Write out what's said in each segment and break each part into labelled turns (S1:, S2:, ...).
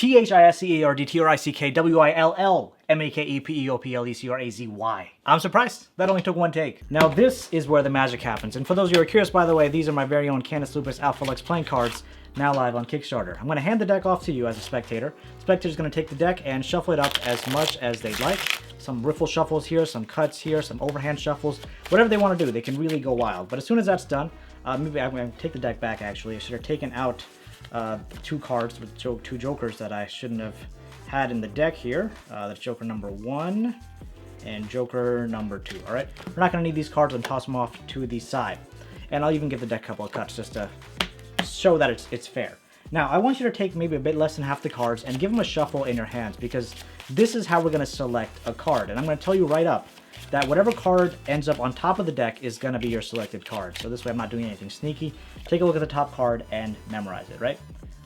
S1: THISCEARDTRICKWILLMAKEPEOPLECRAZY. I'm surprised. That only took one take. Now this is where the magic happens. And for those of you who are curious, by the way, these are my very own Canis Lupus Alpha Lux playing cards, now live on Kickstarter. I'm going to hand the deck off to you as a spectator. Spectator's going to take the deck and shuffle it up as much as they'd like. Some riffle shuffles here, some cuts here, some overhand shuffles, whatever they want to do. They can really go wild. But as soon as that's done, maybe I'm going to take the deck back actually. I should have taken out two cards with two jokers that I shouldn't have had in the deck here. That's joker number 1 and joker number 2. All right, we're not going to need these cards and toss them off to the side. And I'll even give the deck a couple of cuts just to show that it's fair. Now, I want you to take maybe a bit less than half the cards and give them a shuffle in your hands, because this is how we're going to select a card. And I'm going to tell you right up that whatever card ends up on top of the deck is going to be your selected card. So this way I'm not doing anything sneaky. Take a look at the top card and memorize it, right?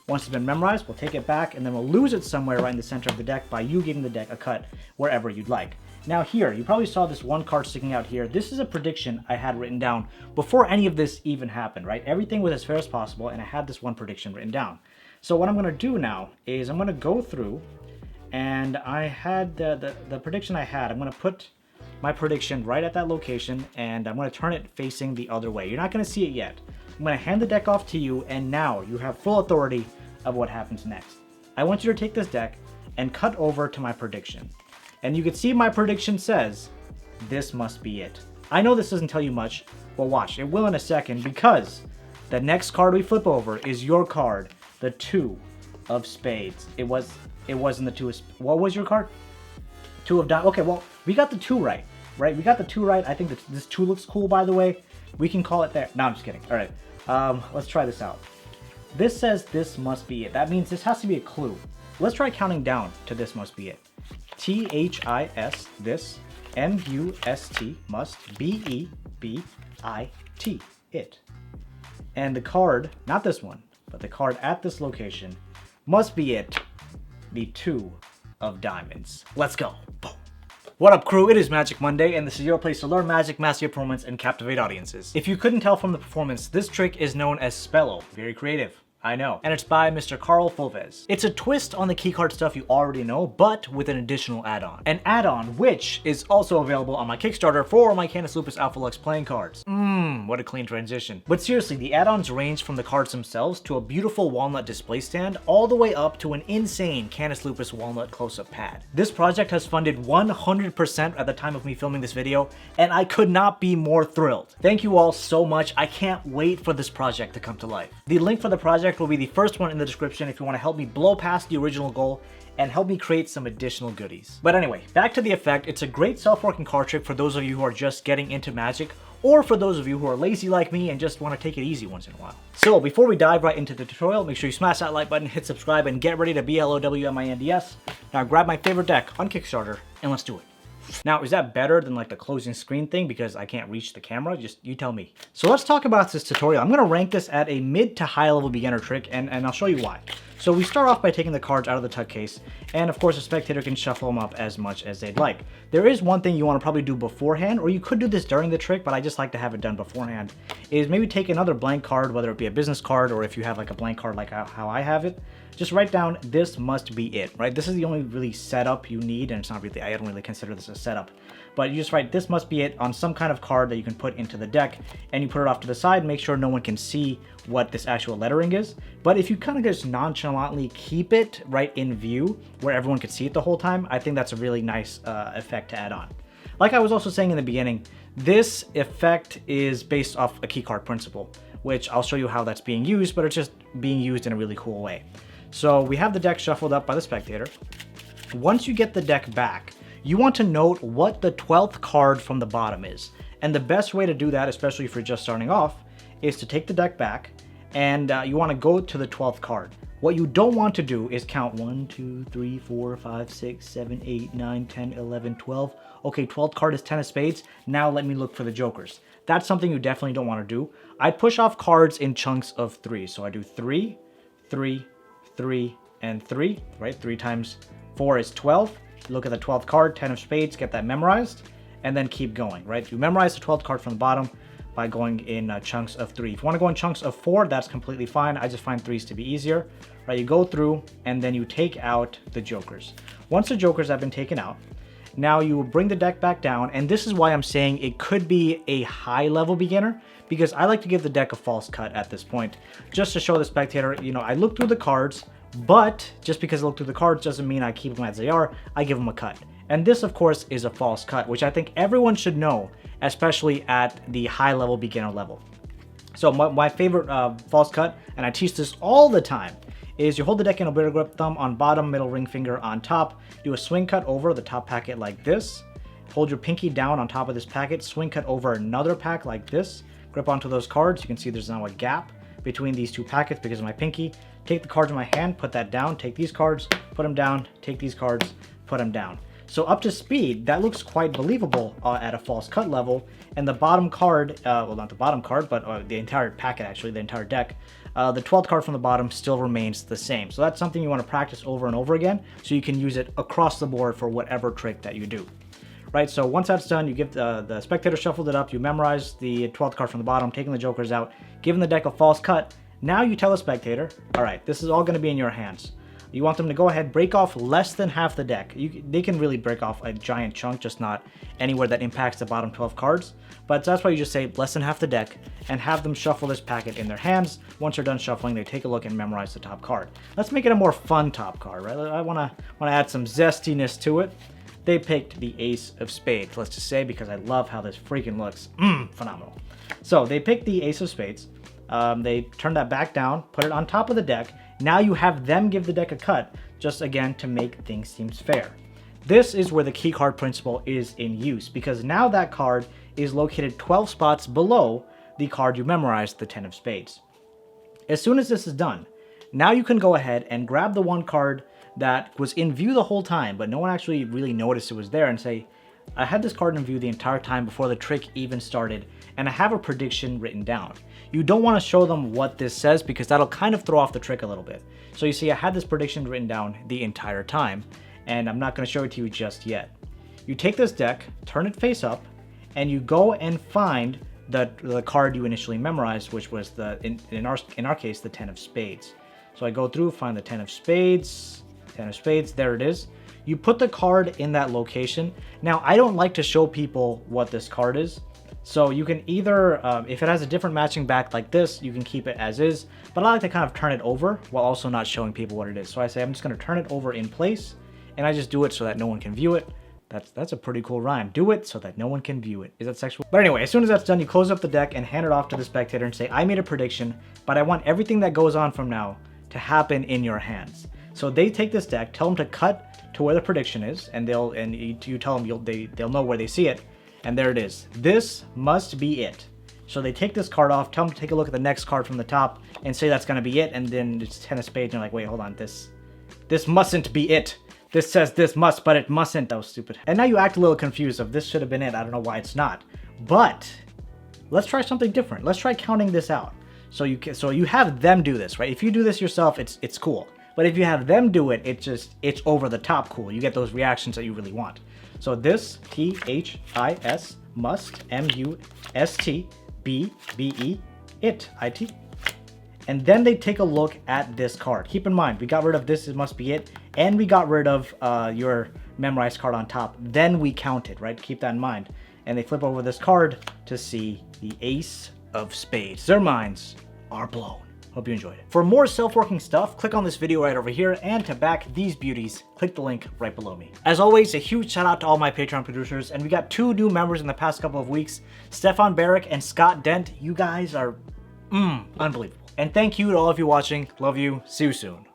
S1: Once it's been memorized, we'll take it back and then we'll lose it somewhere right in the center of the deck by you giving the deck a cut wherever you'd like. Now here, you probably saw this one card sticking out here. This is a prediction I had written down before any of this even happened, right? Everything was as fair as possible and I had this one prediction written down. So what I'm going to do now is I'm going to go through, and I had the prediction I had. I'm going to put my prediction right at that location and I'm going to turn it facing the other way. You're not going to see it yet. I'm going to hand the deck off to you, and now you have full authority of what happens next. I want you to take this deck and cut over to my prediction. And you can see my prediction says, this must be it. I know this doesn't tell you much, but watch, it will in a second, because the next card we flip over is your card, the 2 of spades. It wasn't the 2 of, what was your card? 2 of diamonds. Okay, well, we got the 2 right? We got the 2 right. I think that this 2 looks cool, by the way. We can call it there. No, I'm just kidding. All right, let's try this out. This says this must be it. That means this has to be a clue. Let's try counting down to this must be it. THIS, this, MUST, must, BEBIT, it. And the card, not this one, but the card at this location must be it, the 2 of diamonds. Let's go. Boom. What up, crew? It is Magic Monday, and this is your place to learn magic, master your performance, and captivate audiences. If you couldn't tell from the performance, this trick is known as Spello. Very creative. I know. And it's by Mr. Carl Fulvez. It's a twist on the keycard stuff you already know, but with an additional add-on. An add-on which is also available on my Kickstarter for my Canis Lupus Alpha Lux playing cards. What a clean transition. But seriously, the add-ons range from the cards themselves to a beautiful walnut display stand, all the way up to an insane Canis Lupus walnut close-up pad. This project has funded 100% at the time of me filming this video, and I could not be more thrilled. Thank you all so much. I can't wait for this project to come to life. The link for the project will be the first one in the description if you want to help me blow past the original goal and help me create some additional goodies. But anyway, back to the effect. It's a great self-working card trick for those of you who are just getting into Magic, or for those of you who are lazy like me and just want to take it easy once in a while. So before we dive right into the tutorial, make sure you smash that like button, hit subscribe, and get ready to BLOWMINDS. Now grab my favorite deck on Kickstarter and let's do it. Now, is that better than like the closing screen thing because I can't reach the camera? Just you tell me. So let's talk about this tutorial. I'm going to rank this at a mid to high level beginner trick, and I'll show you why. So we start off by taking the cards out of the tuck case, and of course a spectator can shuffle them up as much as they'd like. There is one thing you want to probably do beforehand, or you could do this during the trick, but I just like to have it done beforehand, is maybe take another blank card, whether it be a business card or if you have like a blank card like how I have it. Just write down, this must be it, right? This is the only really setup you need, and it's not really, I don't really consider this a setup. But you just write, this must be it on some kind of card that you can put into the deck, and you put it off to the side, make sure no one can see what this actual lettering is. But if you kind of just nonchalantly keep it right in view, where everyone can see it the whole time, I think that's a really nice effect to add on. Like I was also saying in the beginning, this effect is based off a keycard principle, which I'll show you how that's being used, but it's just being used in a really cool way. So we have the deck shuffled up by the spectator. Once you get the deck back, you want to note what the 12th card from the bottom is. And the best way to do that, especially if you're just starting off, is to take the deck back and you want to go to the 12th card. What you don't want to do is count 1, 2, 3, 4, 5, 6, 7, 8, 9, 10, 11, 12. Okay, 12th card is 10 of spades. Now let me look for the jokers. That's something you definitely don't want to do. I push off cards in chunks of 3. So I do 3, 3, 3, and 3, right? 3 times 4 is 12. You look at the 12th card, 10 of spades, get that memorized, and then keep going, right? You memorize the 12th card from the bottom, by going in chunks of 3. If you want to go in chunks of 4, that's completely fine. I just find 3s to be easier. Right, you go through and then you take out the jokers. Once the jokers have been taken out, now you will bring the deck back down, and this is why I'm saying it could be a high level beginner, because I like to give the deck a false cut at this point, just to show the spectator, you know, I look through the cards, but just because I look through the cards doesn't mean I keep them as they are. I give them a cut. And this, of course, is a false cut, which I think everyone should know, especially at the high level beginner level. So my favorite false cut, and I teach this all the time, is you hold the deck in a bit of grip, thumb on bottom, middle ring finger on top, do a swing cut over the top packet like this, hold your pinky down on top of this packet, swing cut over another pack like this, grip onto those cards. You can see there's now a gap between these two packets because of my pinky. Take the cards in my hand, put that down, take these cards, put them down, take these cards, put them down. So up to speed, that looks quite believable at a false cut level. And the bottom card, well, not the bottom card, but the entire packet, actually, the entire deck, the 12th card from the bottom still remains the same. So that's something you want to practice over and over again so you can use it across the board for whatever trick that you do. Right, so once that's done, you give the spectator shuffled it up, you memorize the 12th card from the bottom, taking the jokers out, giving the deck a false cut. Now you tell the spectator, all right, this is all going to be in your hands. You want them to go ahead, break off less than half the deck. They can really break off a giant chunk, just not anywhere that impacts the bottom 12 cards. But that's why you just say less than half the deck and have them shuffle this packet in their hands. Once they're done shuffling, they take a look and memorize the top card. Let's make it a more fun top card, right? I want to add some zestiness to it. They picked the Ace of Spades, let's just say, because I love how this freaking looks. Phenomenal. So they picked the Ace of Spades. They turn that back down, put it on top of the deck. Now you have them give the deck a cut, just again to make things seem fair. This is where the key card principle is in use, because now that card is located 12 spots below the card you memorized, the 10 of Spades. As soon as this is done, now you can go ahead and grab the one card that was in view the whole time, but no one actually really noticed it was there, and say, I had this card in view the entire time before the trick even started, and I have a prediction written down. You don't want to show them what this says because that'll kind of throw off the trick a little bit. So you see, I had this prediction written down the entire time, and I'm not going to show it to you just yet. You take this deck, turn it face up, and you go and find the card you initially memorized, which was in our case, the 10 of Spades. So I go through, find the 10 of Spades, 10 of Spades, there it is. You put the card in that location. Now, I don't like to show people what this card is. So you can either, if it has a different matching back like this, you can keep it as is. But I like to kind of turn it over while also not showing people what it is. So I say, I'm just going to turn it over in place. And I just do it so that no one can view it. That's a pretty cool rhyme. Do it so that no one can view it. Is that sexual? But anyway, as soon as that's done, you close up the deck and hand it off to the spectator and say, I made a prediction, but I want everything that goes on from now to happen in your hands. So they take this deck, tell them to cut to where the prediction is, and you tell them they'll know where they see it, and there it is. This must be it. So they take this card off, tell them to take a look at the next card from the top, and say that's gonna be it, and then it's 10 of Spades, and you're like, wait, hold on, this mustn't be it. This says this must, but it mustn't. That was stupid. And now you act a little confused of this should have been it. I don't know why it's not. But let's try something different. Let's try counting this out. So you have them do this, right? If you do this yourself, it's cool. But if you have them do it, it's over the top cool. You get those reactions that you really want. So this, T-H-I-S, must, M-U-S-T, B-B-E, it, I-T. And then they take a look at this card. Keep in mind, we got rid of this, it must be it, and we got rid of your memorized card on top. Then we counted, right? Keep that in mind. And they flip over this card to see the Ace of Spades. Their minds are blown. Hope you enjoyed it. For more self-working stuff, click on this video right over here, and to back these beauties, click the link right below me. As always, a huge shout out to all my Patreon producers, and we got 2 new members in the past couple of weeks, Stefan Barrick and Scott Dent. You guys are unbelievable. And thank you to all of you watching. Love you. See you soon.